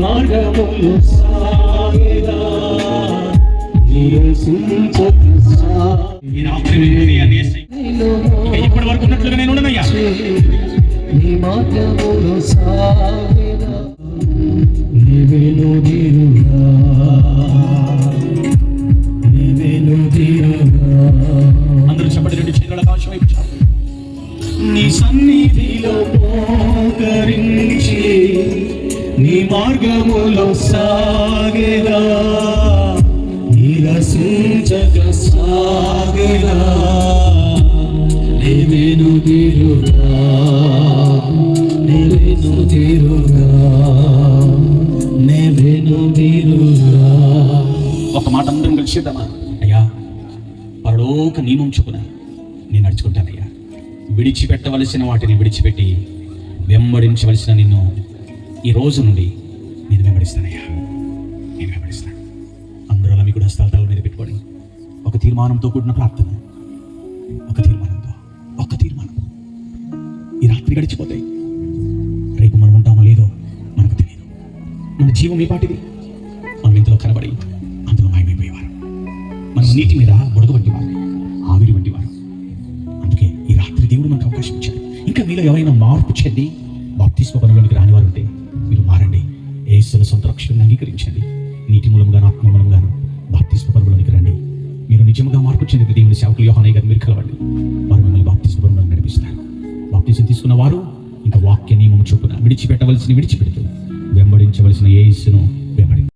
మార్గములు సాగేదా ఇప్పటి వరకు ఉన్నట్లుగా నేను ఉండనయ్యా. నీ మార్గములు సాగేదా నీవేను తీరుగా నీవేను తీరుగా. అందరూ చెప్పండి, రెండు చేతుల కాశం వైపు చాలు. నీ సన్నిధిలో మోకరించి నీ మార్గములో సాగేదా నిరసించక సాగేదా నీవేను తీరుగా నీవేను తీరుగా నీవేను తీరుగా. ఒక మాట అందరం కలిసి చేద్దామా? అయ్యా, పరలోక నియమం చొప్పున నేను నడుచుకుంటానయ్యా. విడిచిపెట్టవలసిన వాటిని విడిచిపెట్టి వెంబడించవలసిన నిన్ను ఈ రోజు నుండి నేను వెంబడిస్తానయ్యా. నేను వెంబడిస్తాను. అందరూ అలా మీకు హస్తాల మీద పెట్టుకొని ఒక తీర్మానంతో కూడిన ప్రార్థన, ఒక తీర్మానంతో ఈ రాత్రి గడిచిపోతాయి. రేపు మనం ఉంటామో లేదో మనకు తెలియదు. మన జీవం ఏ పాటిది? మనం ఇంతలో కనబడి అందులో మాయమైపోయేవారు. మనం నీటి మీద బుడగ వంటి వారు, ఆవిరి వంటి వారు. అందుకే ఈ రాత్రి దేవుడు మనకు అవకాశం ఇచ్చాడు. ఇంకా మీలో ఎవరైనా మార్పు చెంది బాప్తిస్మ పనులోనికి రాని వారు ఉంటే మీరు మారండి. యేసును సొంత రక్షకుని అంగీకరించండి. నీటి మూలంగాను ఆత్మ మూలంగాను బాప్తిస్మ పనులోనికి రండి. మీరు నిజంగా మార్పు చెందిన దేవుని సేవకులు యోహానయ్య గారు మీరు కలవండి. వారు మిమ్మల్ని బాప్తిస్మ పనులను నడిపిస్తారు. బాప్తిస్మ తీసుకున్న వారు ఇంకా వాక్య నియమం చొప్పున విడిచిపెట్టవలసిన విడిచిపెడుతూ వెంబడించవలసిన యేసును